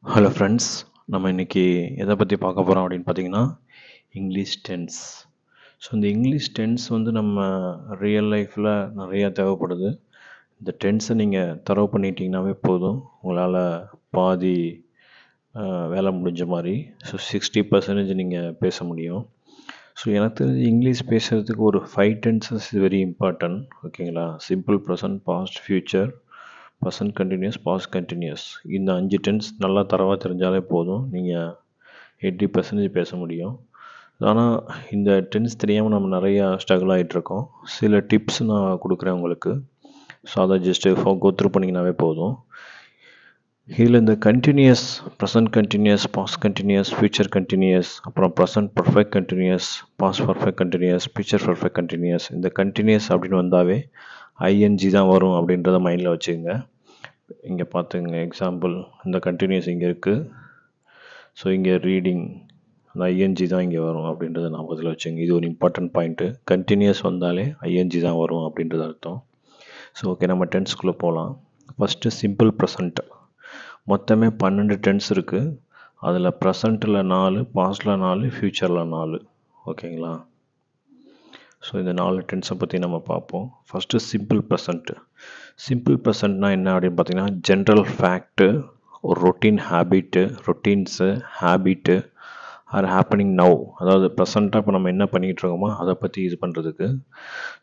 Hello friends, நம்ம இன்றைக்கி எதை பற்றி பார்க்க போகிறோம் அப்படின்னு பார்த்தீங்கன்னா இங்கிலீஷ் டென்ஸ். ஸோ இந்த இங்கிலீஷ் டென்ஸ் வந்து நம்ம ரியல் லைஃப்பில் நிறையா தேவைப்படுது. இந்த டென்ஸை நீங்கள் தரவு பண்ணிட்டீங்கன்னாவே போதும், உங்களால் பாதி வேலை முடிஞ்ச மாதிரி. ஸோ 60% நீங்கள் பேச முடியும். ஸோ எனக்கு தெரிஞ்சு இங்கிலீஷ் பேசுகிறதுக்கு ஒரு 5 டென்சஸ் இஸ் வெரி இம்பார்ட்டன்ட். ஓகேங்களா? Simple, present, past, future, present continuous, past continuous. இந்த 5 டென்ஸ் நல்லா தரவாக தெரிஞ்சாலே போதும், நீங்கள் 80% பேச முடியும். ஆனால் இந்த டென்ஸ் தெரியாமல் நம்ம நிறையா ஸ்ட்ரகிள் ஆகிட்ருக்கோம். சில டிப்ஸ் நான் கொடுக்குறேன் உங்களுக்கு. ஸோ அதை ஜஸ்ட்டு கோத்ரூ பண்ணிங்கனாவே போதும். இதில் இந்த continuous, present continuous, past continuous, future continuous, அப்புறம் present perfect continuous, past perfect continuous, future perfect continuous. இந்த கண்டினியூஸ் அப்படின்னு வந்தாவே ஐஎன்ஜி தான் வரும் அப்படின்றத மைண்டில் வச்சுக்கோங்க. இங்கே பார்த்துங்க, எக்ஸாம்பிள் இந்த கண்டினியூஸ் இங்கே இருக்குது. ஸோ இங்கே ரீடிங், அந்த ஐஎன்ஜி தான் இங்கே வரும் அப்படின்றத ஞாபகத்தில் வச்சுங்க. இது ஒரு இம்பார்ட்டன்ட் பாயிண்ட்டு. கண்டினியூஸ் வந்தாலே ஐஎன்ஜி தான் வரும் அப்படின்றது அர்த்தம். ஸோ ஓகே, நம்ம டென்ஸ்குள்ளே போகலாம். First simple present. மொத்தமே 12 டென்ஸ் இருக்குது. அதில் ப்ரெசண்ட்டில் 4, பாஸ்டில் 4, ஃப்யூச்சரில் 4. ஓகேங்களா? ஸோ இந்த 4 டென்ஸை பற்றி நம்ம பார்ப்போம். First simple present. சிம்பிள் ப்ரெசன்ட்னா என்ன அப்படின்னு பார்த்தீங்கன்னா, ஜென்ரல் ஃபேக்ட்டு, ஒரு routine habit, routines, habit or happening now. அதாவது ப்ரெசண்ட்டாக இப்போ நம்ம என்ன பண்ணிகிட்டு இருக்கோமோ அதை பற்றி இது பண்ணுறதுக்கு.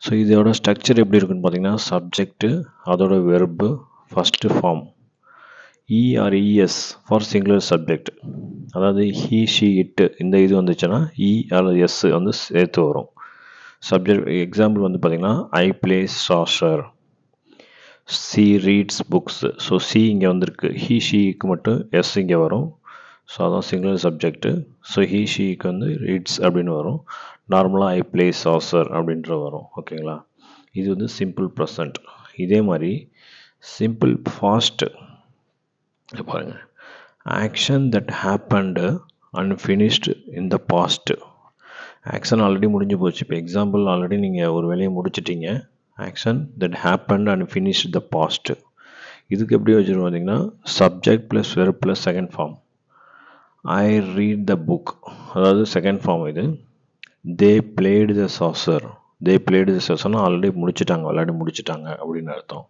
ஸோ இதோட ஸ்ட்ரக்சர் எப்படி இருக்குன்னு பார்த்தீங்கன்னா, சப்ஜெக்ட்டு, அதோட verb, first form, ERES for singular subject. அதாவது ஹீ, ஷீ, இட்டு இந்த இது வந்துச்சுன்னா இ அல்லது எஸ் வந்து சேர்த்து வரும். சப்ஜெக்ட் எக்ஸாம்பிள் வந்து பார்த்தீங்கன்னா, I play soccer, she reads books. So she இங்கே வந்திருக்கு, ஹீ ஷீக்கு மட்டும் எஸ் இங்கே வரும். ஸோ அதான் சிங்குலர் சப்ஜெக்ட்டு. ஸோ ஹீ ஷீக்கு வந்து ரீட்ஸ் அப்படின்னு வரும். நார்மலாக ஐ பிளே சாசர் அப்படின்ற வரும். ஓகேங்களா? இது வந்து சிம்பிள் ப்ரெசன்ட். இதே மாதிரி சிம்பிள் ஃபாஸ்ட்டு பாருங்கள், action that happened unfinished in the past. Action already முடிஞ்சு போச்சு. இப்போ எக்ஸாம்பிள் ஆல்ரெடி நீங்கள் ஒரு வேலையை முடிச்சிட்டிங்க. Action that happened and finished the past. இதுக்கு எப்படி வச்சுருவோம் பார்த்தீங்கன்னா, subject plus verb plus second form. I read the book, அதாவது செகண்ட் ஃபார்ம் இது. They played the soccer, they played the சாசர்னா ஆல்ரெடி முடிச்சுட்டாங்க, விளையாடி முடிச்சுட்டாங்க அப்படின்னு அர்த்தம்.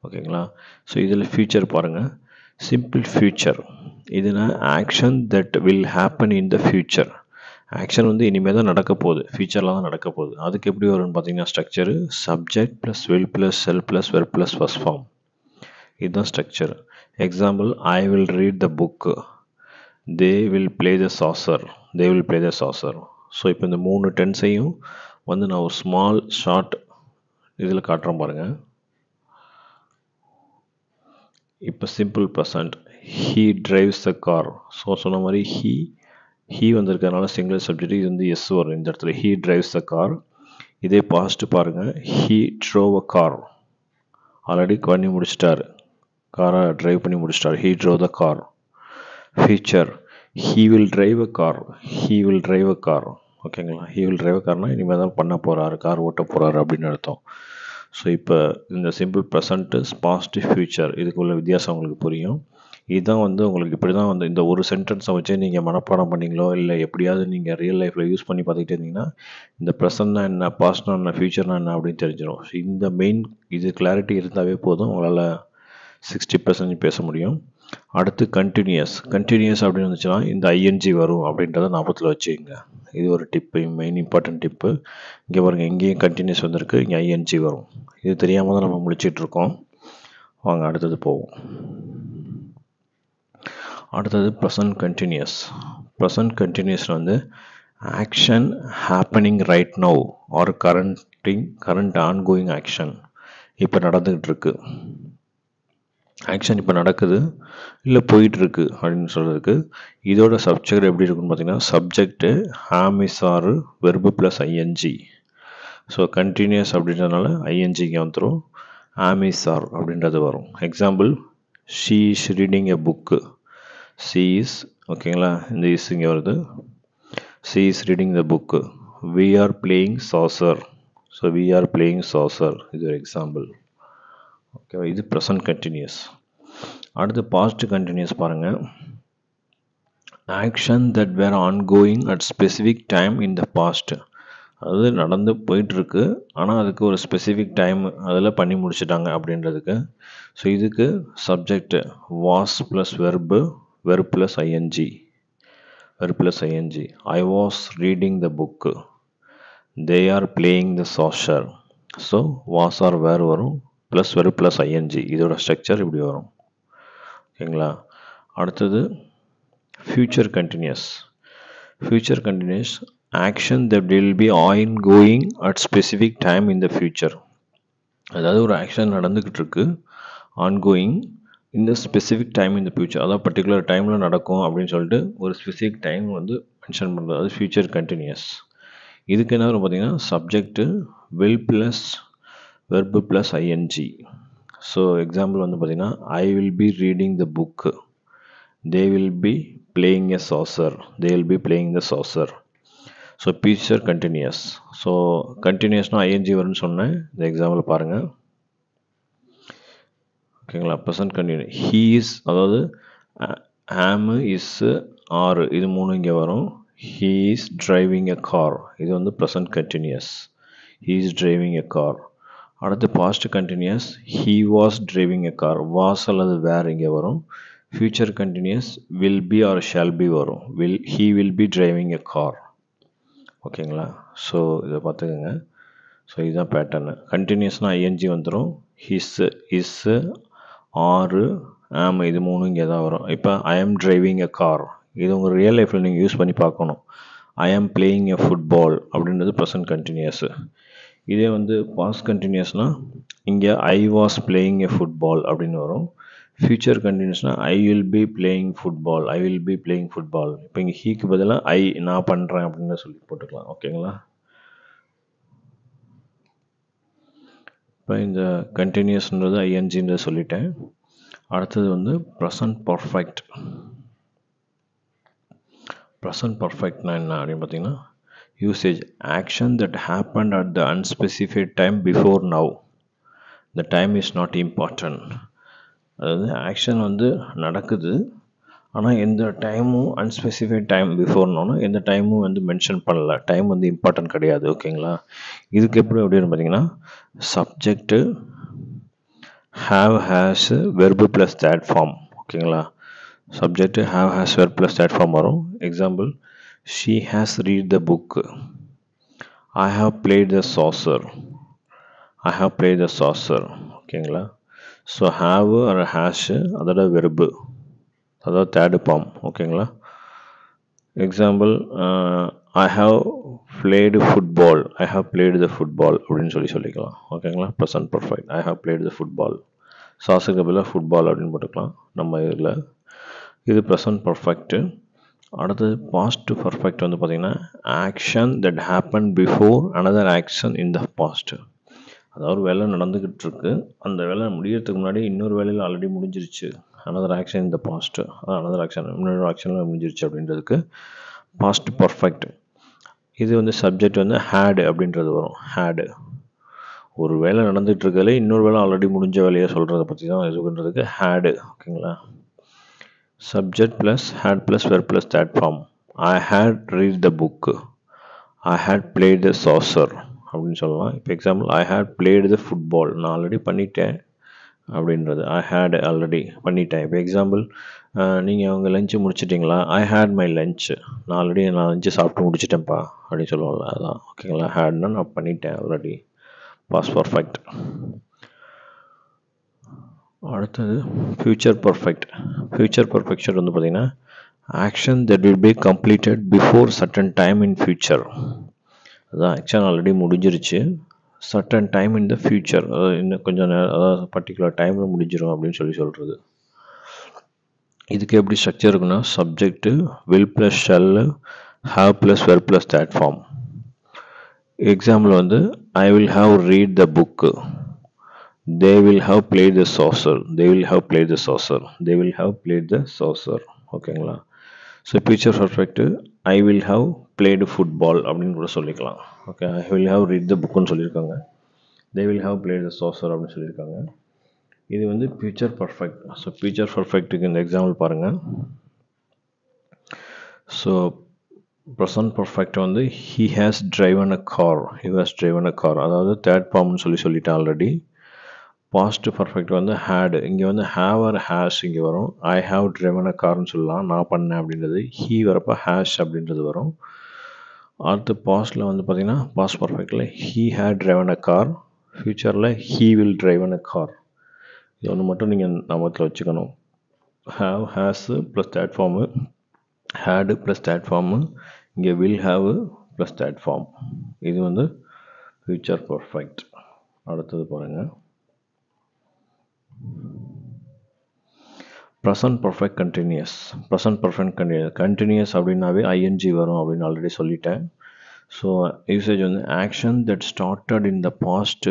ஓகேங்களா? ஸோ இதில் ஃபியூச்சர் பாருங்கள், சிம்பிள் ஃபியூச்சர். இதுனா action that will happen in the future. Action வந்து இனிமேல் தான் நடக்க போகுது, ஃபியூச்சரில் தான் நடக்க போகுது. அதுக்கு எப்படி வரும்னு பார்த்தீங்கன்னா, structure subject plus will plus shall plus verb plus first form. இதுதான் structure. Example, I will read the book, they will play the soccer, they will play the soccer. So இப்போ இந்த 3 டென்ஸையும் வந்து நான் ஒரு ஸ்மால் ஷார்ட் இதில் காட்டுறேன் பாருங்கள். இப்போ simple present, he drives the car. So சொன்ன மாதிரி ஹீ வந்திருக்கிறதுனால சிங்குலர் சப்ஜெக்ட், இது வந்து எஸ் வரும் இந்த இடத்துல. He drives the car. இதே பாஸ்ட் பாருங்கள், he drove a car, already பண்ணி முடிச்சிட்டாரு, காரை டிரைவ் பண்ணி முடிச்சிட்டாரு. He drove the car. Future, he will drive a car, he will drive a car. ஓகேங்களா? ஹீ வில் டிரைவ் அ கார்னால் இனிமேல் தான் பண்ண போகிறாரு, கார் ஓட்ட போகிறாரு அப்படின்னு அர்த்தம். ஸோ இப்போ இந்த சிம்பிள் ப்ரெசண்ட்டு, பாஸ்ட்டு, ஃப்யூச்சர் இதுக்குள்ள வித்தியாசம் உங்களுக்கு புரியும். இதுதான் வந்து உங்களுக்கு இப்படி தான் வந்து இந்த ஒரு சென்டென்ஸை வச்சு நீங்கள் மனப்பாடம் பண்ணிங்களோ இல்லை எப்படியாவது நீங்கள் ரியல் லைஃப்பில் யூஸ் பண்ணி பார்த்துக்கிட்டே இருந்தீங்கன்னா, இந்த ப்ரெசன்ட்னா என்ன, பாஸ்ட்னா என்ன, ஃப்யூச்சர்னா என்ன அப்படின்னு தெரிஞ்சிடும். ஸோ இந்த மெயின் இது கிளாரிட்டி இருந்தாவே போதும், உங்களால் 60% பேச முடியும். அடுத்து கண்டினியூஸ். கண்டினியூஸ் அப்படின்னு வந்துச்சுன்னா இந்த ஐஎன்ஜி வரும் அப்படின்றத ஞாபகத்தில் வச்சுக்கோங்க. இது ஒரு டிப்பு, மெயின் இம்பார்ட்டன்ட் டிப்பு. இங்கே பாருங்கள், எங்கேயும் கண்டினியூஸ் வந்திருக்கு, இங்கே ஐஎன்ஜி வரும். இது தெரியாமல் தான் நம்ம முடிச்சிட்ருக்கோம். வாங்க அடுத்தது போவோம். அடுத்தது ப்ரெசன்ட் கண்டினியூஸ். ப்ரெசன்ட் கண்டினியூஸ் வந்து action happening right now or current ongoing action. இப்போ நடந்துக்கிட்டு இருக்கு, ஆக்ஷன் இப்போ நடக்குது இல்லை போயிட்டுருக்கு அப்படின்னு சொல்கிறதுக்கு இதோட சப்ஜெக்ட் எப்படி இருக்குன்னு பார்த்தீங்கன்னா, subject am is are verb plus ING. So continuous அப்படின்றதுனால ஐஎன்ஜி இங்கே வந்துடும், ஆமிசார் அப்படின்றது வரும். Example, she is reading a book, she is, ஓகேங்களா, இந்த இஸ் இங்கே வருது. She is reading the book. We are playing soccer, so we are playing soccer, இது ஒரு எக்ஸாம்பிள். ஓகேவா? இது ப்ரெசன்ட் கண்டினியூஸ். அடுத்து பாஸ்ட் கண்டினியூஸ் பாருங்கள். Action that were ongoing at specific time in the past. அது நடந்து போயிட்டுருக்கு, ஆனால் அதுக்கு ஒரு ஸ்பெசிஃபிக் டைம் அதில் பண்ணி முடிச்சிட்டாங்க அப்படின்றதுக்கு. ஸோ இதுக்கு subject was plus verb, verb plus ING, verb plus ING. I was reading the book, they are playing the soccer. So was R were வரும், ப்ளஸ் வெர்ப் ப்ளஸ் ஐஎன்ஜி. இதோட structure இப்படி வரும். ஓகேங்களா? அடுத்தது future continuous. Future continuous action that will be ongoing at specific time in the future. அதாவது ஒரு action நடந்துக்கிட்டு இருக்கு, ஆன்கோயிங் இந்த ஸ்பெசிஃபிக் டைம் இந்த ஃபியூச்சர், அதாவது பர்டிகுலர் டைமில் நடக்கும் அப்படின்னு சொல்லிட்டு ஒரு ஸ்பெசிஃபிக் டைம் வந்து மென்ஷன் பண்ணுறது, அது ஃபியூச்சர் கண்டினியூஸ். இதுக்கு என்ன வரும் பார்த்தீங்கன்னா subject will plus verb plus ING. So example வந்து பார்த்தீங்கன்னா I will be reading the book, they will be playing a saucer, they will be playing the saucer. So future continuous. So continuous na ing வரும்னு சொன்னேன். இந்த example பாருங்க. ஓகேங்களா? Present continuous. he is, அதாவது am is are, இது மூணு இங்கே வரும். he is driving a car, இது வந்து present continuous. he is driving a car. அடுத்து past continuous he was driving a car, was அல்லது were இங்கே வரும். Future continuous will be or shall be வரும். He will be driving a car. ஓகேங்களா? So இதை பார்த்துக்கோங்க. ஸோ இதுதான் pattern. கண்டினியூஸ்னால் ஐஎன்ஜி வந்துடும். இஸ்ஸு ஆறு ஆம் இது மூணு இங்கே தான் வரும். இப்போ ஐ ஆம் டிரைவிங் எ கார், இது உங்கள் ரியல் லைஃப்பில் நீங்கள் யூஸ் பண்ணி பார்க்கணும். I am playing a football அப்படின்றது ப்ரெசன்ட் கண்டினியூஸு. இதே வந்து பாஸ்ட் கண்டினியூஸ்னால் இங்கே I was playing a football அப்படின்னு வரும். ஃபியூச்சர் கண்டினியூஸ்னால் I will be playing football, I will be playing football. இப்போ இங்கே ஹீக்கு பதிலாக ஐ நான் பண்ணுறேன் அப்படின்னு சொல்லி போட்டுக்கலாம். ஓகேங்களா? இப்போ இந்த கண்டினியூஸ்ன்றது ஐஎன்ஜின்றது சொல்லிட்டேன். அடுத்தது வந்து ப்ரெசன்ட் பர்ஃபெக்ட். ப்ரெசன்ட் பர்ஃபெக்ட்னா என்ன அப்படின்னு பார்த்தீங்கன்னா usage action that happen at the unspecified time before now, the time is not important. அதாவது ஆக்ஷன் வந்து நடக்குது, ஆனால் எந்த டைமும் அன்ஸ்பெசிஃபைட் டைம் பிஃபோர்னோன்னா எந்த டைமும் வந்து மென்ஷன் பண்ணல, டைம் வந்து இம்பார்ட்டன்ட் கிடையாது. ஓகேங்களா? இதுக்கு எப்படி அப்படின்னு பார்த்தீங்கன்னா subject have has verb plus தேட் ஃபார்ம். ஓகேங்களா? Subject have has verb plus தேட் ஃபார்ம் வரும். Example she has read the book, I have played the soccer, I have played the soccer. ஓகேங்களா? ஸோ ஹாவ் ஆர் ஹேஷு அதோட verb, அதாவது third form. ஓகேங்களா? Example I have played football, I have played the football அப்படின்னு சொல்லிக்கலாம். ஓகேங்களா? Present perfect I have played the football, சாஸுக்கு பதிலாக football அப்படின்னு போட்டுக்கலாம் நம்ம இதில். இது ப்ரெசன்ட் பர்ஃபெக்ட்டு. அடுத்தது பாஸ்ட் பர்ஃபெக்ட் வந்து பார்த்திங்கன்னா action that happen before another action in the past. அதாவது வேலை நடந்துக்கிட்டு இருக்கு, அந்த வேலை முடியறதுக்கு முன்னாடி இன்னொரு வேலையில் ஆல்ரெடி முடிஞ்சிருச்சு. அனதர் ஆக்ஷன் இந்த பாஸ்ட்டு, அனதர் ஆக்ஷன் இன்னொரு ஆக்ஷனில் முடிஞ்சிருச்சு அப்படின்றதுக்கு பாஸ்ட் பர்ஃபெக்ட். இது வந்து சப்ஜெக்ட் வந்து ஹேடு அப்படின்றது வரும். ஹேடு ஒரு வேலை நடந்துகிட்டு இருக்கல இன்னொரு வேலை ஆல்ரெடி முடிஞ்ச வேலையை சொல்கிறத பற்றி தான் இதுன்றதுக்கு ஹேடு. ஓகேங்களா? Subject plus had plus verb plus தேட் form. I had read the book, I had played the soccer அப்படின்னு சொல்லலாம். இப்போ example I had played the football, நான் ஆல்ரெடி பண்ணிட்டேன் அப்படின்றது. ஐ ஹேட் ஆல்ரெடி பண்ணிட்டேன். இப்போ எக்ஸாம்பிள் நீங்கள் உங்கள் லஞ்சு முடிச்சிட்டிங்களா, ஐ ஹேட் மை லஞ்சு, நான் லஞ்சு சாப்பிட்டு முடிச்சிட்டேன்ப்பா அப்படின்னு சொல்லுவோம்ல, அதான். ஓகேங்களா? ஹேட்னா நான் பண்ணிட்டேன் ஆல்ரெடி, பாஸ்ட் பர்ஃபெக்ட். அடுத்தது ஃபியூச்சர் பர்ஃபெக்ட். ஃபியூச்சர் பர்ஃபெக்ஷன் வந்து பார்த்திங்கன்னா action that will be completed before certain time in future. அதான் ஆக்ஷன் ஆல்ரெடி முடிஞ்சிருச்சு, certain time in the future, அதாவது இன்னும் கொஞ்சம் நேரம், அதாவது பர்டிகுலர் டைமில் முடிஞ்சிடும் அப்படின்னு சொல்கிறது. இதுக்கு எப்படி ஸ்ட்ரக்சர் இருக்குன்னா subject will plus shall have plus verb plus தேட் ஃபார்ம். எக்ஸாம்பிள் வந்து I will have read the book, they will have played the saucer, they will have played the saucer, they will have played the saucer. ஓகேங்களா? So future perfect I will have played football அப்படின்னு கூட சொல்லிக்கலாம். Okay, I will have read the புக்குன்னு சொல்லியிருக்காங்க, they will have played the saucer அப்படின்னு சொல்லியிருக்காங்க. இது வந்து ஃபியூச்சர் பர்ஃபெக்ட். ஸோ ஃபியூச்சர் பர்ஃபெக்ட்டுக்கு இந்த எக்ஸாம்பிள் பாருங்கள். ஸோ ப்ரெசன்ட் பர்ஃபெக்ட் வந்து he has driven a car, அதாவது தேர்ட் ஃபார்ம்னு சொல்லிட்டேன் ஆல்ரெடி. பாஸ்ட் பர்ஃபெக்ட் வந்து had, இங்கே வந்து have or has இங்கே வரும். I have driven a carன்னு சொல்லலாம், நான் பண்ணேன் அப்படின்றது. he வரப்போ has அப்படின்றது வரும். அடுத்து பாஸ்டில் வந்து பார்த்தீங்கன்னா past பர்ஃபெக்டில் he had driven a car, ஃப்யூச்சரில் he will driven a car. இது ஒன்று மட்டும் நீங்கள் ஞாபகத்தில் வச்சுக்கணும். have, has plus third form, had plus third form, இங்கே will have plus third form. இது வந்து ஃபியூச்சர் பர்ஃபெக்ட். அடுத்தது பாருங்கள், present perfect continuous. Present perfect continuous அப்படின்னாவே ஐஎன்ஜி வரும் அப்படின்னு ஆல்ரெடி சொல்லிட்டேன். ஸோ யூசேஜ் வந்து action that started in the past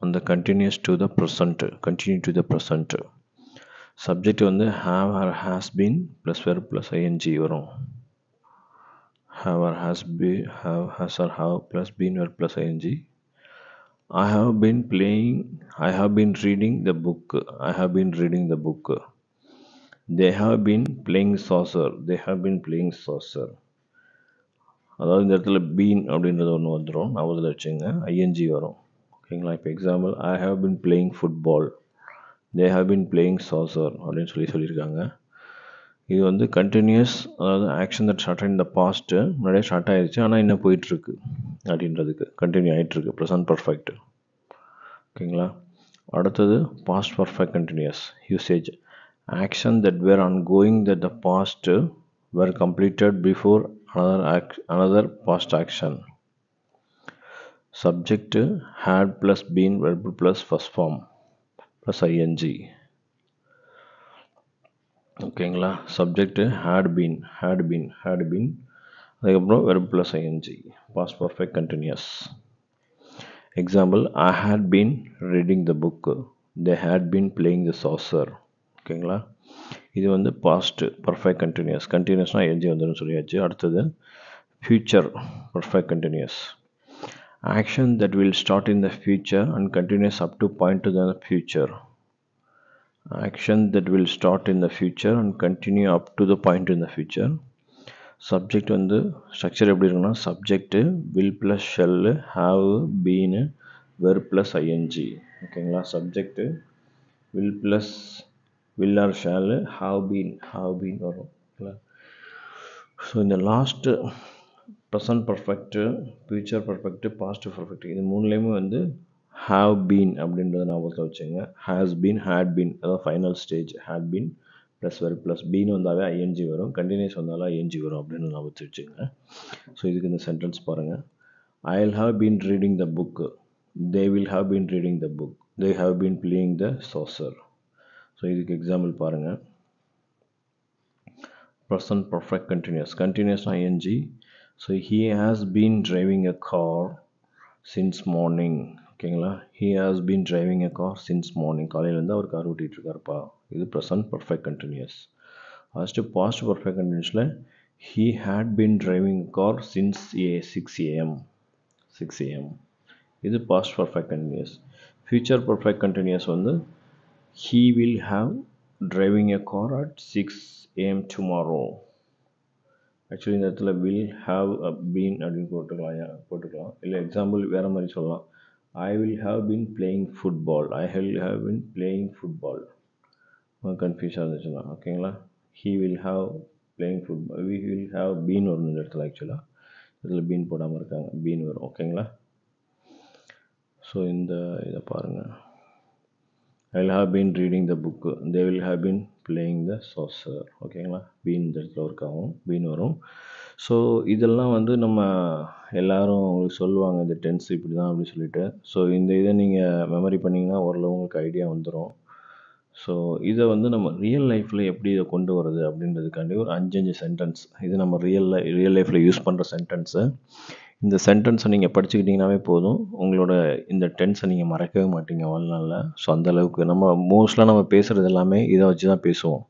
அந்த continues to the present, continue to the present. Subject வந்து have or has been plus verb plus ING வரும். have or has been, has or have plus been verb plus ing. I have been playing, I have been reading the book, I have been reading the book. They have been playing saucer, they have been playing saucer. அதாவது இந்த இடத்துல been அப்படின்றது ஒன்று வந்துடும், ஞாபகத்தில் வச்சுங்க, ING வரும். ஓகேங்களா? இப்போ example, I have been playing football, they have been playing soccer அப்படின்னு சொல்லியிருக்காங்க. இது வந்து கண்டினியூஸ், அதாவது action that start in the past, முன்னாடியே ஸ்டார்ட் ஆகிடுச்சு ஆனால் இன்னும் போயிட்டுருக்கு அப்படின்றதுக்கு கண்டினியூ ஆகிட்டுருக்கு, ப்ரெசன்ட் பர்ஃபெக்ட். ஓகேங்களா? அடுத்தது past perfect continuous usage. Action that were ongoing that the past were completed before another past action. Subject had plus been verb plus first form plus ing. ஓகேங்களா? Subject had been அதுக்கப்புறம் verb plus ing, past perfect continuous. Example, I had been reading the book, they had been playing the saucer. ஓகேங்களா? இது வந்து past perfect continuous. கண்டினியூஸ்னால் ING வந்துடும் சொல்லியாச்சு. அடுத்தது future perfect continuous. Action that will start in the future and continues up to point to the future. Action that will start in the future and continue up to the point in the future. Subject வந்து structure எப்படி இருக்குன்னா, subject will plus shall, have, been, verb plus ING. ஓகேங்களா? Subject will plus will or shall, have been வரும். So இந்த last present perfect, future perfect, past perfect, இது மூணுலேயுமே வந்து have been அப்படின்றத ஞாபகத்தில் வச்சுங்க. has been, had been, அதாவது final stage. had been plus verb plus been வந்தாவே ஐஎன்ஜி வரும், கண்டினியூஸ் வந்தாலும் ஐஎன்ஜி வரும் அப்படின்னு ஞாபகத்தில் வச்சுங்க. ஸோ இதுக்கு இந்த சென்டென்ஸ் பாருங்கள். I will have been reading the book, they will have been reading the book, they have been playing the saucer. So இதுக்கு எக்ஸாம்பிள் பாருங்கள். ப்ரெசன்ட் பர்ஃபெக்ட் கண்டினியூஸ்னா ING. So he has been driving a car since morning. ஓகேங்களா? he has been driving a car since morning, காலையிலேருந்து அவர் car ஓட்டிகிட்டு இருக்காருப்பா. இது present perfect continuous. First past perfect கண்டினியூஸில் he had been driving a car since 6 am. இது past perfect continuous. Future perfect continuous வந்து he will have driving a car at 6 am tomorrow. Actually இந்த இடத்துல will have been அப்படின்னு போட்டுக்கலாம். இல்லை example வேறு மாதிரி சொல்லலாம். I will have been playing football, I will have been playing football. கன்ஃபியூஸாக இருந்துச்சுன்னா ஓகேங்களா? he will have playing football, we will have been வரும் இந்த இடத்துல. ஆக்சுவலாக இதில் பீன் போடாமல் இருக்காங்க, பீன் வரும். ஓகேங்களா? ஸோ இந்த இதை பாருங்கள். I will have been reading the book, they will have been playing the saucer. ஓகேங்களா? பீன் இந்த இடத்துல ஒர்க் ஆகும், பீன் வரும். ஸோ இதெல்லாம் வந்து நம்ம எல்லோரும் உங்களுக்கு சொல்லுவாங்க, இந்த டென்ஸ் இப்படி தான் அப்படின்னு சொல்லிட்டு. ஸோ இந்த இதை நீங்கள் மெமரி பண்ணிங்கன்னா ஓரளவு உங்களுக்கு ஐடியா வந்துடும். ஸோ இதை வந்து நம்ம ரியல் லைஃப்பில் எப்படி இதை கொண்டு வரது அப்படின்றதுக்காண்டி ஒரு 5 சென்டென்ஸ், இது நம்ம ரியல் லைஃப்பில் யூஸ் பண்ணுற சென்டென்ஸு. இந்த சென்டென்ஸை நீங்கள் படிச்சுக்கிட்டிங்கனாவே போதும், உங்களோட இந்த டென்ஸை நீங்கள் மறக்கவே மாட்டீங்க வாழ்நாளில். ஸோ அந்தளவுக்கு நம்ம மோஸ்ட்லாக நம்ம பேசுகிறது எல்லாமே இதை வச்சு தான் பேசுவோம்.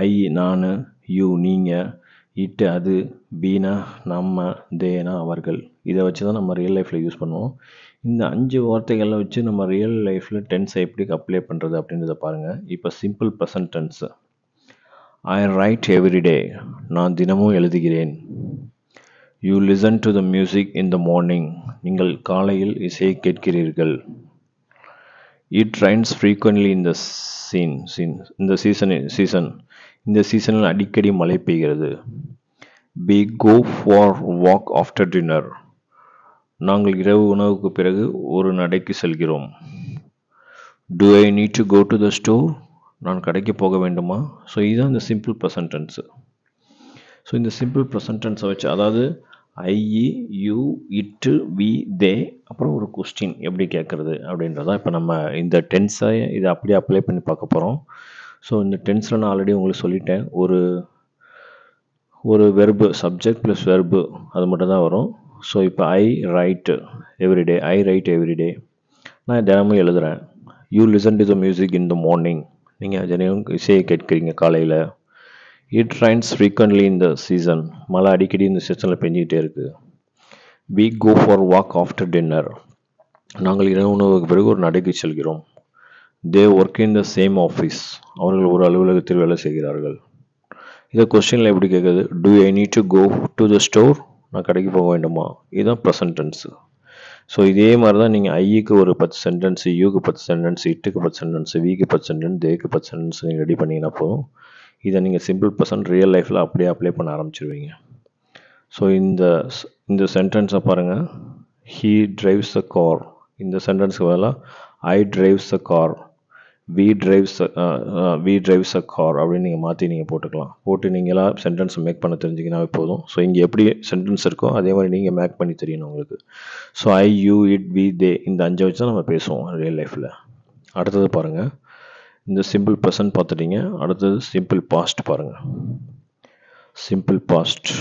ஐ நான், யூ நீங்கள், இட்டு அது, பீனா நம்ம, தேனா அவர்கள், இதை வச்சு தான் நம்ம ரியல் லைஃப்பில் யூஸ் பண்ணுவோம். இந்த 5 வார்த்தைகள வச்சு நம்ம ரியல் லைஃப்ல டென்ஸை எப்படி அப்ளை பண்ணுறது அப்படின்றத பாருங்கள். இப்போ சிம்பிள் ப்ரெசன்ட் டென்ஸ். ஐ ரைட் எவ்ரி டே. நான் தினமும் எழுதுகிறேன். You listen to the music in the morning. நீங்கள் காலையில் இசையை கேட்கிறீர்கள். இட் ரைன்ஸ் ஃப்ரீக்வென்ட்லி இன் த இந்த சீசன். இந்த சீசனில் அடிக்கடி மழை பெய்கிறது. We go for walk after dinner. நாங்கள் இரவு உணவுக்கு பிறகு ஒரு நடைக்கு செல்கிறோம். Do I need to go to the store? நான் கடைக்கு போக வேண்டுமா? ஸோ இதுதான் இந்த சிம்பிள் ப்ரெசன்ட் டென்ஸ். ஸோ இந்த சிம்பிள் ப்ரெசன்ட் டென்ஸை வச்சு, அதாவது ஐ, யூ, இட்டு, வி, தே, அப்புறம் ஒரு கொஸ்டின் எப்படி கேட்குறது அப்படின்றதான் இப்போ நம்ம இந்த டென்ஸை இதை அப்படியே அப்ளை பண்ணி பார்க்க போகிறோம். ஸோ இந்த டென்ஸில் நான் ஆல்ரெடி உங்களுக்கு சொல்லிட்டேன், ஒரு வெர்பு, சப்ஜெக்ட் ப்ளஸ் வெர்பு, அது மட்டும் தான் வரும். ஸோ இப்போ I write every day. I write every day, நான் தினமும் எழுதுகிறேன். You listen to the music in the morning. நீங்கள் தினமும் இசையை கேட்குறீங்க காலையில். இட் ரைன்ஸ் ஃப்ரீக்வென்ட்லி இந்த சீசன். மழை அடிக்கடி இந்த சீசனில் பெஞ்சிக்கிட்டே இருக்குது. We go for walk after dinner. நாங்கள் இரவு உணவுக்கு பிறகு ஒரு நடைக்கு செல்கிறோம். They work in the same office. அவர்கள் ஒரு அலுவலகத்தில் வேலை செய்கிறார்கள். இதை கொஸ்டினில் எப்படி கேட்குது? Do I need to go to the store? நான் கடைக்கு போக வேண்டுமா? இதுதான் ப்ரெசன்ட் டென்ஸு. ஸோ இதே மாதிரி தான் நீங்கள் ஐக்கு ஒரு 10 சென்டென்ஸு, யூக்கு 10 சென்டென்ஸு, இட்டுக்கு 10 சென்டென்ஸு, வீக்கு 10 சென்டென்ஸ், தேக்கு 10 சென்டென்ஸ் நீங்கள் ரெடி பண்ணிங்கன்னா போதும். இதை நீங்கள் சிம்பிள் ப்ரெசன்ட் ரியல் லைஃப்பில் அப்படியே அப்ளை பண்ண ஆரம்பிச்சிருவீங்க. ஸோ இந்த சென்டென்ஸை பாருங்கள். He drives the car. இந்த சென்டென்ஸுக்கு பதிலாக I drives the car, we drives a car அப்படின்னு நீங்கள் மாற்றி நீங்கள் போட்டுக்கலாம். போட்டு நீங்களாம் சென்டென்ஸ் மேக் பண்ண தெரிஞ்சிங்கன்னா போதும். ஸோ இங்கே எப்படி சென்டென்ஸ் இருக்கோ அதே மாதிரி நீங்கள் மேக் பண்ணி தெரியணும் உங்களுக்கு. So I, you, it, we, they, இந்த 5 வச்சு தான் நம்ம பேசுவோம் ரியல் லைஃப்பில். அடுத்தது பாருங்கள். இந்த சிம்பிள் ப்ரெசன்ட் பார்த்துட்டீங்க. அடுத்தது சிம்பிள் பாஸ்ட் பாருங்கள். சிம்பிள் பாஸ்ட்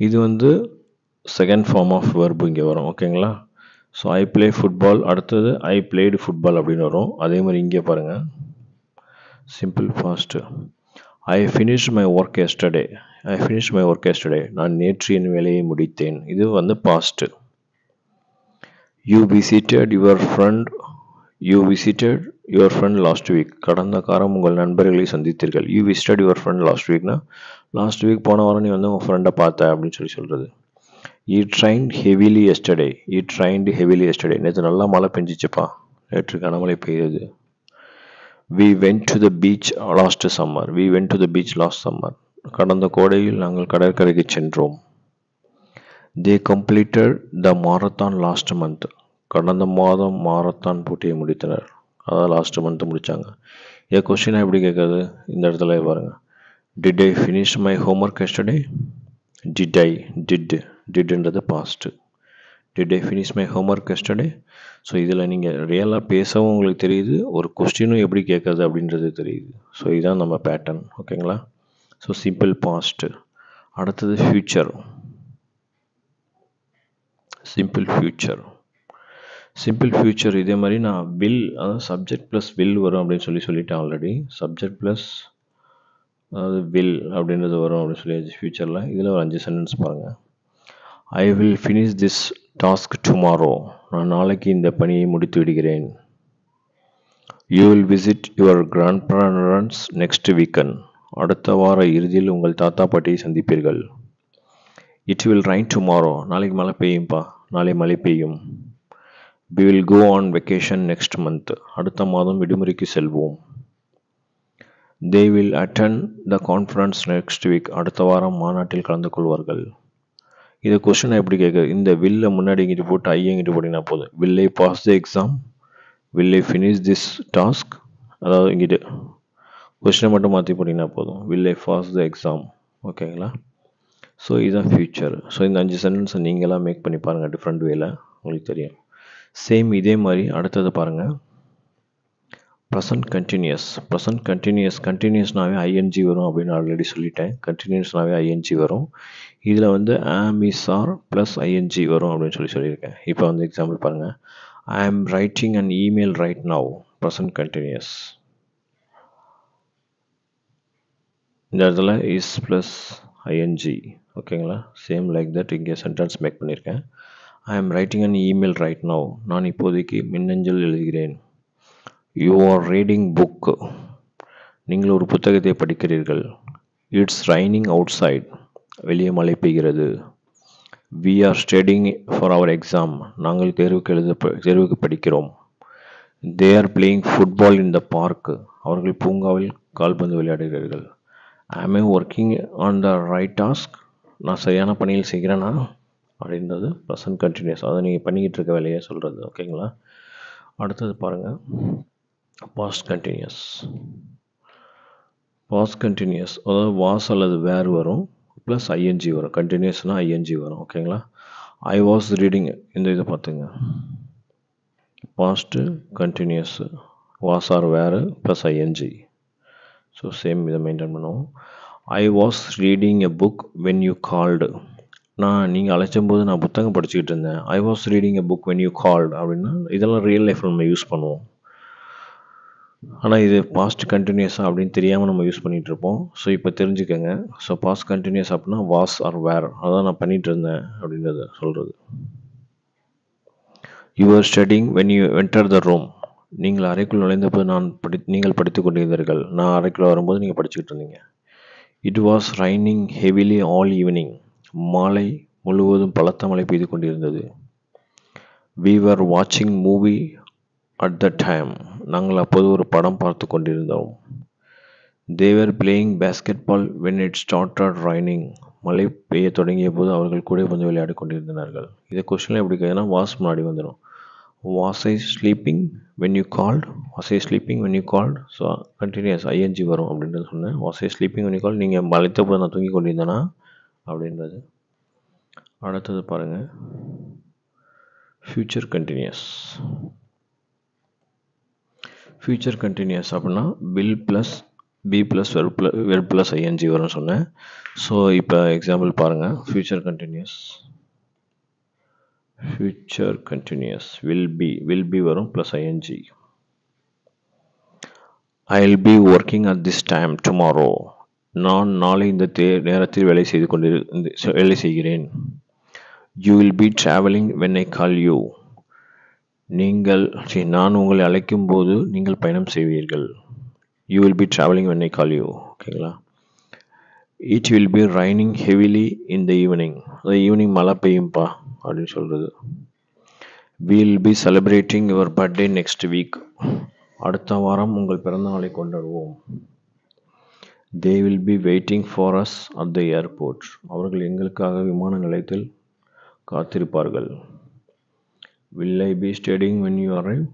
இது வந்து செகண்ட் ஃபார்ம் ஆஃப் வெர்பு இங்கே வரும். ஓகேங்களா? ஸோ ஐ பிளே ஃபுட்பால், அடுத்தது ஐ பிளேடு ஃபுட்பால் அப்படின்னு வரும். அதே மாதிரி இங்கே பாருங்கள். Simple past. I finish my work yesterday. நான் நேற்று என் வேலையை முடித்தேன். இது வந்து past. You visited your friend last வீக். கடந்த காலம் உங்கள் நண்பர்களை சந்தித்தீர்கள். யூ விசிட்டட் யுவர் ஃப்ரெண்ட் லாஸ்ட் வீக்னா, லாஸ்ட் வீக் போன வாரம் நீ வந்து உங்கள் ஃப்ரெண்டை பார்த்த அப்படின்னு சொல்கிறது. It rained heavily yesterday. நேற்று நல்லா மழை பெஞ்சிச்சுப்பா. நேற்று கனமழை பெய்யுது. We went to the beach last summer. கடந்த கோடையில் நாங்கள் கடற்கரைக்கு சென்றோம். They completed the marathon last month. கடந்த மாதம் மாரத்தான் போட்டியை முடித்தனர். அதாவது லாஸ்ட் மந்த் முடித்தாங்க. ஏ கொஸ்டினை எப்படி கேட்குறது? இந்த இடத்துல பாருங்க. Did I finish my homework yesterday? Didன்றது past. Did I finish my homework yesterday? So இதில் நீங்கள் ரியலாக பேசவும் உங்களுக்கு தெரியுது, ஒரு கொஸ்டினும் எப்படி கேட்குறது அப்படின்றது தெரியுது. ஸோ இதுதான் நம்ம பேட்டர்ன். ஓகேங்களா? So simple passed. அடுத்தது ஃப்யூச்சர். சிம்பிள் ஃப்யூச்சர் இதே மாதிரி நான் வில், அதாவது சப்ஜெக்ட் ப்ளஸ் வில் வரும் அப்படின்னு சொல்லிட்டேன் ஆல்ரெடி. சப்ஜெக்ட் ப்ளஸ் அதாவது வில் அப்படின்றது வரும் அப்படின்னு சொல்லி ஃப்யூச்சரில். இதில் ஒரு 5 சென்டென்ஸ் பாருங்கள். I will finish this task tomorrow. நான் நாளைக்கு இந்த பணியை முடித்து விடுகிறேன். You will visit your grand parents next weekend. அடுத்த வார இறுதியில் உங்கள் தாத்தா பாட்டியை சந்திப்பீர்கள். It will rain tomorrow. நாளைக்கு மழை பெய்யும்பா. நாளை மழை பெய்யும். we will go on vacation next month. அடுத்த மாதம் விடுமுறைக்கு செல்வோம். they will attend the conference next week. அடுத்த வாரம் மாநாட்டில் கலந்து கொள்வார்கள். இது கொஸ்டின் எப்படி கேட்குது? இந்த வில்லை முன்னாடி இங்கிட்டு போட்டு ஐ இங்கிட்டு போட்டிங்கன்னா போதும். will I pass the exam? will I finish this task? அதாவது இங்கிட்டு கொஸ்டினை மட்டும் மாற்றி போட்டிங்கன்னா போதும். will I pass the exam? ஓகேங்களா? ஸோ இதுதான் ஃப்யூச்சர். ஸோ இந்த 5 சென்டென்ஸை நீங்களாம் மேக் பண்ணி பாருங்கள் டிஃப்ரெண்ட் வேல, உங்களுக்கு தெரியும். சேம் இதே மாதிரி அடுத்தது பாருங்கள். ப்ரெசன்ட் கண்டினியூஸ்னாவே ஐஎன்ஜி வரும் அப்படின்னு ஆல்ரெடி சொல்லிட்டேன். கண்டினியூஸ்னாவே ஐஎன்ஜி வரும். இதில் வந்து ஆம், இஸ், ஆர் ப்ளஸ் ஐஎன்ஜி வரும் அப்படின்னு சொல்லியிருக்கேன். இப்போ வந்து எக்ஸாம்பிள் பாருங்கள். I am writing an email right now. Present continuous. இந்த இடத்துல இஸ் ப்ளஸ் ஐஎன்ஜி. ஓகேங்களா? சேம் லைக் தட் இங்கே சென்டென்ஸ் மேக் பண்ணியிருக்கேன். I am writing an email right now. நான் இப்போதைக்கு மின்னஞ்சல் எழுதுகிறேன். You are reading book. நீங்கள் ஒரு புத்தகத்தை படிக்கிறீர்கள். It's raining outside. வெளியே மழை பெய்கிறது. We are studying for our exam. நாங்கள் தேர்வுக்கு படிக்கிறோம். They are playing football in the park. அவர்கள் பூங்காவில் கால்பந்து விளையாடுகிறார்கள். I'm I working on the right task. நான் சரியான பணியில் செய்கிறேனா அப்படின்றது ப்ரெசன்ட் கண்டினியூஸ். அதை நீங்கள் பண்ணிக்கிட்டு இருக்க வேலையை சொல்கிறது. ஓகேங்களா? அடுத்தது பாருங்கள், பாஸ்ட் கண்டினியூஸ். பாஸ்ட் கண்டினியூஸ் அதாவது வாஸ் அல்லது வேர் வரும், ப்ளஸ் ஐஎன்ஜி வரும். கண்டினியூஸ்னால் ஐஎன்ஜி வரும். ஓகேங்களா? ஐ வாஸ் ரீடிங், இந்த இதை பார்த்துங்க. Past continuous was R were plus ING. So same இதை மெயின்டைன் பண்ணுவோம். I was reading a book when you called. நீங்கள் அழைச்சம்போது நான் புத்தகம் படிச்சுக்கிட்டு இருந்தேன். I was reading a book when you called அப்படின்னா இதெல்லாம் ரியல் லைஃப்பில் நம்ம யூஸ் பண்ணுவோம். ஆனால் இது பாஸ்ட் கண்டினியூஸாக அப்படின்னு தெரியாமல் நம்ம யூஸ் பண்ணிகிட்டு இருப்போம். ஸோ இப்போ தெரிஞ்சுக்கோங்க. ஸோ பாஸ்ட் கண்டினியூஸ் அப்படின்னா வாஸ் ஆர் வேர், அதான் நான் பண்ணிகிட்டு இருந்தேன் அப்படின்றத சொல்கிறது. You are studying when you enter the room. நீங்கள் அறைக்குள் நுழைந்தபோது நீங்கள் படித்து கொண்டிருந்தீர்கள். நான் அறைக்குள்ளே வரும்போது நீங்கள் படிச்சுக்கிட்டு இருந்தீங்க. It was raining heavily all evening. மாலை முழுவதும் பலத்த மழை பெய்து கொண்டிருந்தது. வி வர் வாட்சிங் மூவி அட் த டைம். நாங்கள் அப்போது ஒரு படம் பார்த்து கொண்டிருந்தோம். They were playing basketball when it started raining. மழை பெய்ய தொடங்கிய போது அவர்கள் கூட கொஞ்சம் விளையாடி கொண்டிருந்தார்கள். இதை கொஸ்டினில் எப்படி கேட்குதுன்னா வாஸ் முன்னாடி வந்துடும். Was I sleeping when you called. Was I sleeping when you called. So continuous ING வரும் அப்படின்றது சொன்னேன். Was I sleeping when you call, நீங்கள் மழைத்த போது நான் தூங்கி கொண்டிருந்தேனா அப்படின்றது. அடுத்தது பாருங்கள், ஃப்யூச்சர் கண்டினியூஸ். ஃப்யூச்சர் கண்டினியூஸ் அப்படின்னா will plus be plus verb plus I N G வரும்னு சொன்னேன். ஸோ இப்போ எக்ஸாம்பிள் பாருங்கள். ஃப்யூச்சர் கண்டினியூஸ் வில் பி வரும் plus ING. I will be working at this time tomorrow. நான் நாளை இந்த நேரத்தில் வேலை செய்கிறேன். You will be travelling when I call you. நான் உங்களை அழைக்கும் போது நீங்கள் பயணம் செய்வீர்கள். You will be travelling when I call you. ஓகேங்களா? It will be raining heavily in the evening. அது ஈவினிங் மழை பெய்யும்பா அப்படின்னு சொல்கிறது. We will be celebrating your birthday next week. அடுத்த வாரம் உங்கள் பிறந்த நாளை கொண்டாடுவோம். They will be waiting for us at the airport. அவர்கள் எங்களுக்காக விமான நிலையத்தில் காத்திருப்பார்கள். Will I be studying when you arrive.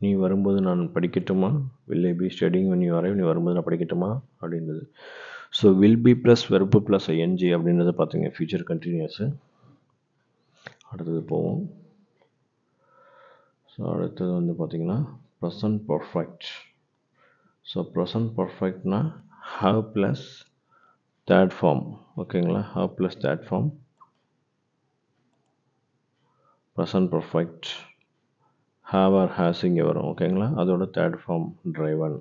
நீ வரும்போது நான் படிக்கட்டுமா. Will I be studying when you arrive. நீ வரும்போது நான் படிக்கட்டுமா அப்படின்றது. So will be plus verb plus ING அப்படின்றத பார்த்துங்க ஃபியூச்சர் கண்டினியூஸு. அடுத்தது போவோம். ஸோ அடுத்தது வந்து பார்த்திங்கன்னா ப்ரெசன்ட் பர்ஃபெக்ட். ஸோ ப்ரெசன்ட் பர்ஃபெக்ட்னா ஹாவ் ப்ளஸ் தேர்ட் ஃபார்ம். ஓகேங்களா? Have plus third form present perfect. Have or has இங்கே வரும். ஓகேங்களா? அதோட தேர்ட் ஃபார்ம் ட்ரைவன்.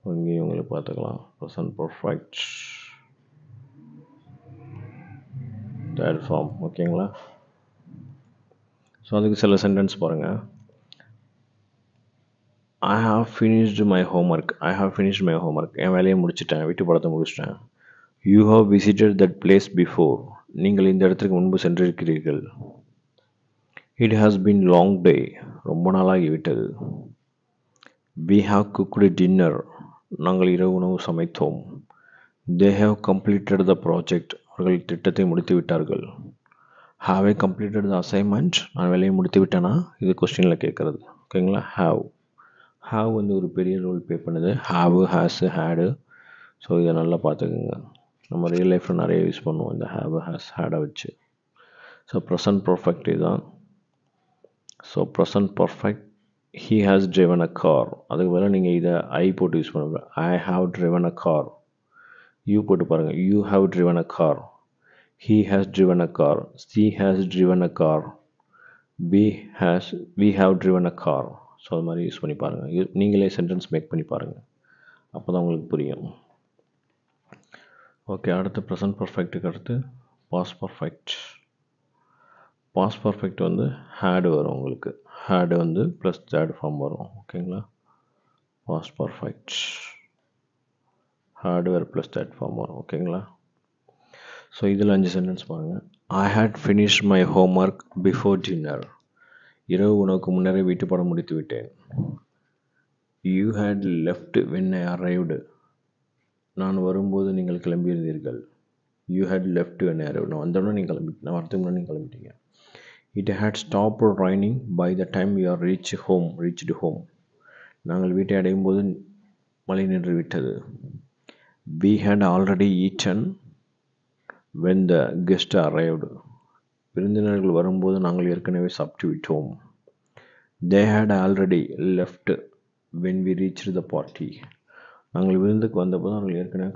இங்கேயும் உங்களுக்கு பார்த்துக்கலாம். Present perfect third form. ஓகேங்களா? ஸோ அதுக்கு சில சென்டென்ஸ் பாருங்கள். I have finished my homework. என் வேலையை முடிச்சிட்டேன், வீட்டு படத்தை முடிச்சிட்டேன். You have visited that place before. நீங்கள் இந்த இடத்துக்கு முன்பு சென்றிருக்கிறீர்கள். It has been long day. ரொம்ப நாளாகிவிட்டது. We have cooked dinner. நாங்கள் இரவு உணவு சமைத்தோம். They have completed the project. அவர்கள் திட்டத்தை முடித்து விட்டார்கள். Have I completed the assignment. நான் வேலையை முடித்து விட்டேனா, இது கொஸ்டினில் கேட்குறது. ஓகேங்களா? ஹாவ் வந்து ஒரு பெரிய ரோல் ப்ளே பண்ணுது. Have, ஹேஸு, had. ஸோ இதை நல்லா பார்த்துக்குங்க. நம்ம ரியல் லைஃப்பில் நிறைய யூஸ் பண்ணுவோம் இந்த ஹாவ், ஹேஸ், ஹேடை வச்சு. ஸோ ப்ரெசன்ட் பர்ஃபெக்ட் இதுதான். So present perfect he has driven a car. அதுக்கு பதிலாக நீங்கள் இதை ஐ போட்டு யூஸ் பண்ணுங்க. I have driven a car. You போட்டு பாருங்கள். You have driven a car. He has driven a car. She has driven a car. We have driven a car. So அது மாதிரி யூஸ் பண்ணி பாருங்கள். நீங்களே சென்டென்ஸ் மேக் பண்ணி பாருங்கள். அப்போ தான் உங்களுக்கு புரியும். ஓகே, அடுத்து ப்ரெசன்ட் பர்ஃபெக்ட்டுக்கு அடுத்து பாஸ்ட் பர்ஃபெக்ட். பாஸ்ட் பர்ஃபெக்ட் வந்து had வரும் உங்களுக்கு. had வந்து ப்ளஸ் தேர்ட் ஃபார்ம் வரும். ஓகேங்களா? பாஸ்ட் பர்ஃபெக்ட் had வேறு ப்ளஸ் தேர்ட் ஃபார்ம் வரும். ஓகேங்களா? ஸோ இதில் 5 சென்டென்ஸ் பாருங்கள். I had finished my homework before dinner. இரவு உணவுக்கு முன்னரே வீட்டு பாடம் முடித்து விட்டேன். You had left when I arrived. நான் வரும்போது நீங்கள் கிளம்பியிருந்தீர்கள். You had left when I arrived. நான் வந்தோடனே நீங்கள் நான் வரதுக்கு முன்னாடி நீங்கள் கிளம்பிட்டீங்க. It had stopped raining by the time we are reached home. நாங்கள் வீட்டை அடையும் போது மழை நின்று விட்டது. We had already eaten when the guest arrived. விருந்தினர்கள் வரும்போது நாங்கள் ஏற்கனவே சாப்பிட்டு விட்டோம். They had already left when we reached the party. நாங்கள் விருந்துக்கு வந்தபோது அவர்கள் ஏற்கனவே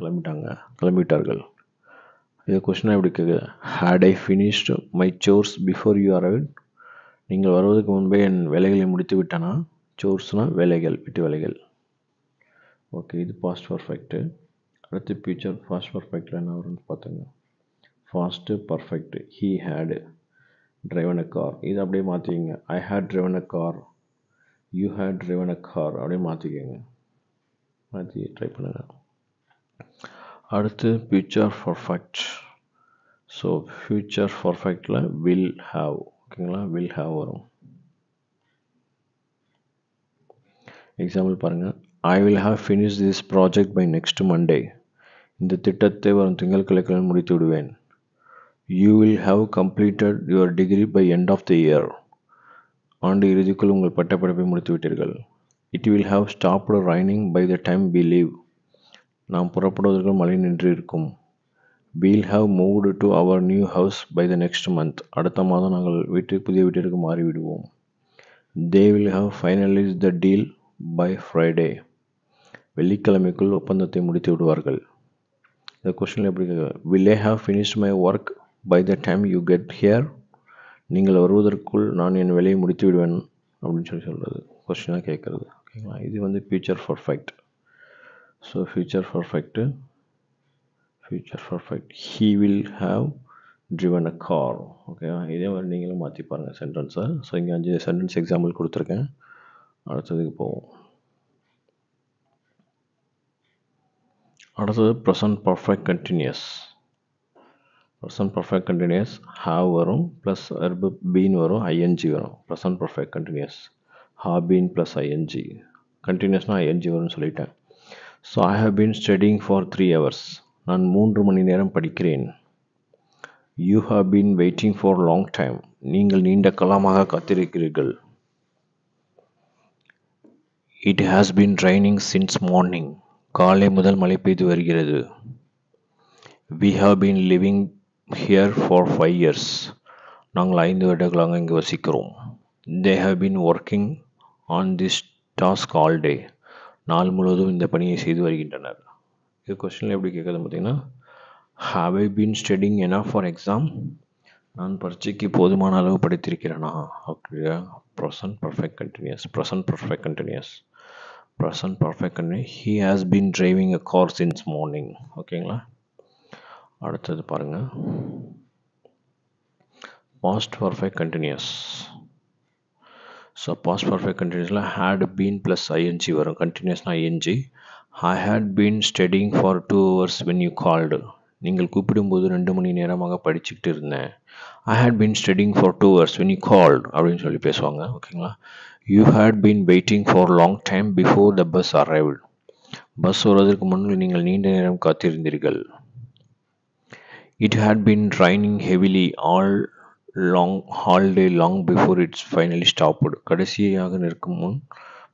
கிளம்பிட்டார்கள். இது கொஸ்டினாக எப்படி கேட்குது? Had I finished my chores before you arrived? நீங்கள் வருவதற்கு முன்பே என் வேலைகளை முடித்து விட்டனா? சோர்ஸ்னால் வேலைகள், வீட்டு வேலைகள். ஓகே, இது பாஸ்ட் பர்ஃபெக்ட்டு. அடுத்து ஃபியூச்சர் பாஸ்ட் பர்ஃபெக்டில் என்ன வரும்னு பார்த்துங்க. Fast perfect he had driven a car. இது அப்படியே மாற்றிக்கிங்க. I had driven a car, you had driven a car அப்படியே மாற்றிக்கங்க. மாற்றி ட்ரை பண்ணுங்கள். அடுத்து ஃபியூச்சர் பர்ஃபெக்ட். ஸோ ஃபியூச்சர் பர்ஃபெக்டில் will have. ஓகேங்களா? will have வரும். எக்ஸாம்பிள் பாருங்கள். I will have finished this project by next Monday. இந்த திட்டத்தை வரும் திங்கட்கிழமைக்குள் முடித்து விடுவேன். You will have completed your degree by end of the year. ஆண்டு இறுதிக்குள் உங்கள் பட்டப்படிப்பை முடித்து விட்டீர்கள். It will have stopped raining by the time we leave. நாம் புறப்படுவதற்கு மழை நின்று இருக்கும். We'll have moved to our new house by the next month. அடுத்த மாதம் நாங்கள் புதிய வீட்டிற்கு மாறிவிடுவோம். They will have finalized the deal by Friday. வெள்ளிக்கிழமைக்குள் ஒப்பந்தத்தை முடித்து விடுவார்கள். இந்த கொஸ்டினில் எப்படி கேட்குது? Will I have finished my work by the time you get here? நீங்கள் வருவதற்குள் நான் என் வேலையை முடித்து விடுவேன் அப்படின்னு சொல்கிறது கொஸ்டினாக கேட்குறது. ஓகேங்களா? இது வந்து future perfect. So future perfect he will have driven a car. ஓகேவா? இதே மாதிரி நீங்களும் மாற்றி பாருங்கள் சென்டென்ஸை. ஸோ இங்கே 5 சென்டென்ஸ் எக்ஸாம்பிள் கொடுத்துருக்கேன். அடுத்ததுக்கு போவோம். அடுத்தது present perfect continuous. Present perfect continuous have வரும் ப்ளஸ் வெர்பு பீன் வரும், ஐஎன்ஜி வரும். Present perfect continuous have been plus ING. கண்டினியூஸ்னால் ஐஎன்ஜி வரும்னு சொல்லிட்டேன். So I have been studying for 3 hours. நான் 3 மணி நேரம் படிக்கிறேன். You have been waiting for a long time. நீங்கள் நீண்ட காலமாக காத்திருக்கிறீர்கள். It has been raining since morning. காலை முதல் மழை பெய்து வருகிறது. We have been living here for 5 years. நாங்கள் 5 வருடங்களாக இங்கு வசிக்கிறோம். They have been working on this task all day. நாள் முழுவதும் இந்த பணியை செய்து வருகின்றனர். இது கொஸ்டினில் எப்படி கேட்குறது பார்த்தீங்கன்னா, have I been studying enough for exam? நான் பரீட்சைக்கு போதுமான அளவு படித்திருக்கிறேனா? அப்படியா? Present perfect continuous. Present perfect continuous he has been driving a car since morning. ஓகேங்களா? அடுத்தது பாருங்கள். Past perfect continuous. So past perfect கண்டினியூஸில் had been ப்ளஸ் ஐஎன்ஜி வரும். கண்டினியூஸ்னால் ING. I had been studying for 2 hours when you called. நீங்கள் கூப்பிடும்போது 2 மணி நேரமாக படிச்சுக்கிட்டு இருந்தேன். I had been studying for 2 hours when you called அப்படின்னு சொல்லி பேசுவாங்க. ஓகேங்களா? You had been waiting for a long time before the bus arrived. Bus வருவதற்கு முன்பு நீங்கள் நீண்ட நேரம் காத்திருந்தீர்கள். It had been raining heavily all day long before it's finally stopped. கடைசியாக நிற்கும் முன்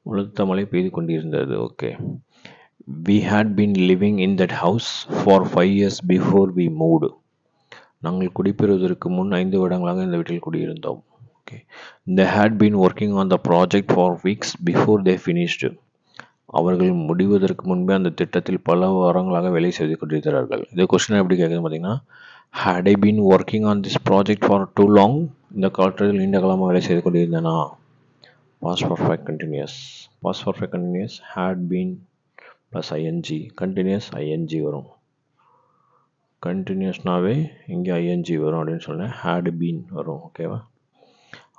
முழுத்த மழை பெய்து கொண்டிருந்தது. Okay. We had been living in that house for 5 years before we moved. நாங்கள் குடிபெறுவதற்கு முன் 5 வருடங்களாக இந்த வீட்டில் குடியிருந்தோம். Okay. They had been working on the project for weeks before they finished. அவர்கள் முடிவதற்கு முன்பே அந்த திட்டத்தில் பல வாரங்களாக வேலை செய்து கொண்டிருக்கிறார்கள். இந்த கொஸ்டின் எப்படி கேட்குது பார்த்தீங்கன்னா, had I been working on this project for too long? இந்த காலத்தில் நீண்ட காலமாக வேலை செய்து கொண்டிருந்தேனா? Past perfect continuous. Past perfect continuous had been plus ING. Continuous ING வரும். கண்டினியூஸ்னாவே இங்கே ஐஎன்ஜி வரும் அப்படின்னு சொன்னேன். had been வரும். ஓகேவா?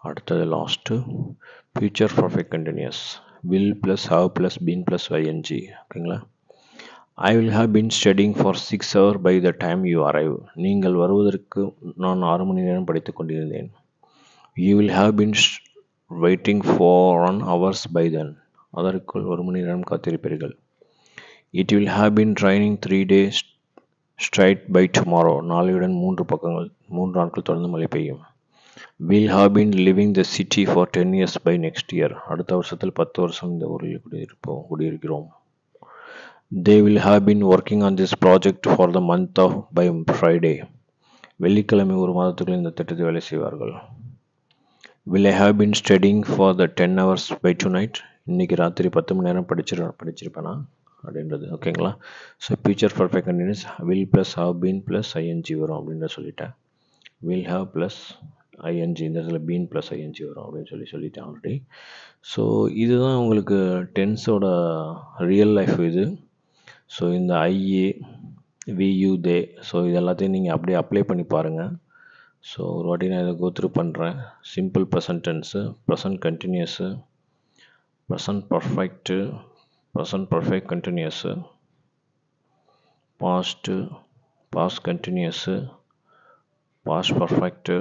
அடுத்தது last future perfect continuous will plus have plus been plus ing. ஓகேங்களா? I will have been studying for 6 hours by the time you arrive. நீங்கள் வருவதற்கு நான் 6 மணி நேரம் படித்துக் கொண்டிருந்தேன். You will have been waiting for 1 hours by then. அதற்குள் 1 மணி நேரம் காத்திருப்பீர்கள். It will have been raining 3 days straight by tomorrow. நாளையுடன் 3 நாட்கள் தொடர்ந்து மழை பெய்யும். We'll have been living the city for 10 years by next year. அடுத்த வருஷத்தில் 10 வருஷம் இந்த ஊரில் குடியிருக்கிறோம். They will have been working on this project for the month of by Friday. வெள்ளிக்கிழமை ஒரு மாதத்துக்குள் இந்த திட்டத்தை வேலை செய்வார்கள். Will I have been studying for the 10 hours by tonight? இன்னைக்கு ராத்திரி 10 மணி நேரம் படிச்சிருப்பேனா அப்படின்றது. ஓகேங்களா? So future perfect continuous will plus have been plus ing வரும் அப்படின்ற சொல்லிட்டேன். will have plus ing இந்த இடத்துல been plus ing வரும் அப்படின்னு சொல்லிட்டேன் ஆல்ரெடி. ஸோ இதுதான் உங்களுக்கு டென்ஸோட ரியல் லைஃப் இது. ஸோ இந்த ஐஏ வியூ தே ஸோ இது எல்லாத்தையும் நீங்கள் அப்படியே அப்ளை பண்ணி பாருங்கள். ஸோ ஒரு வாட்டி நான் இதை கோத்ரூ பண்ணுறேன். Simple present tense, present continuous, present perfect, present perfect continuous, past, past continuous, past perfect,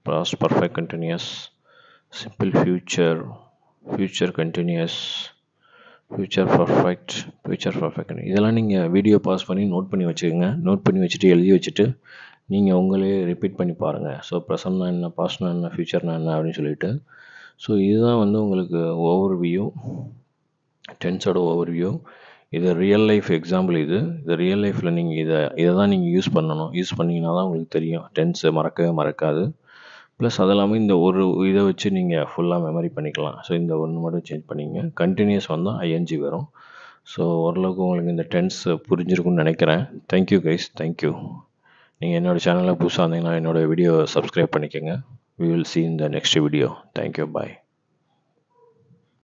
past perfect continuous, simple future, future continuous, future perfect, future perfect. இதெல்லாம் நீங்கள் வீடியோ பாஸ் பண்ணி நோட் பண்ணி வச்சுக்கோங்க. நோட் பண்ணி வச்சுட்டு எழுதி வச்சுட்டு நீங்கள் உங்களே ரிப்பீட் பண்ணி பாருங்கள். ஸோ ப்ரெசன்ட்னா என்ன, பாஸ்ட்னா என்ன, ஃபியூச்சர்னா என்ன அப்படின்னு சொல்லிட்டு. ஸோ இதுதான் வந்து உங்களுக்கு ஓவர் வியூ, டென்ஸோட ஓவர் வியூ. இது ரியல் லைஃப் எக்ஸாம்பிள். இது ரியல் லைஃப்பில் நீங்கள் இதை தான் நீங்கள் யூஸ் பண்ணணும். யூஸ் பண்ணிங்கன்னா தான் உங்களுக்கு தெரியும். டென்ஸு மறக்கவே மறக்காது. ப்ளஸ் அது இல்லாமல் இந்த ஒரு இதை வச்சு நீங்கள் ஃபுல்லாக மெமரி பண்ணிக்கலாம். ஸோ இந்த ஒன்று மட்டும் சேஞ்ச் பண்ணிங்க. கண்டினியூஸ் வந்தால் ஐஎன்ஜி வரும். ஸோ ஓரளவுக்கு உங்களுக்கு இந்த டென்ஸ் புரிஞ்சிருக்குன்னு நினைக்கிறேன். Thank you guys, thank you. நீங்கள் என்னோடய சேனலில் புதுசாக இருந்தீங்கன்னா என்னோடய வீடியோ சப்ஸ்கிரைப் பண்ணிக்கோங்க. We will see in the next video. Thank you. Bye.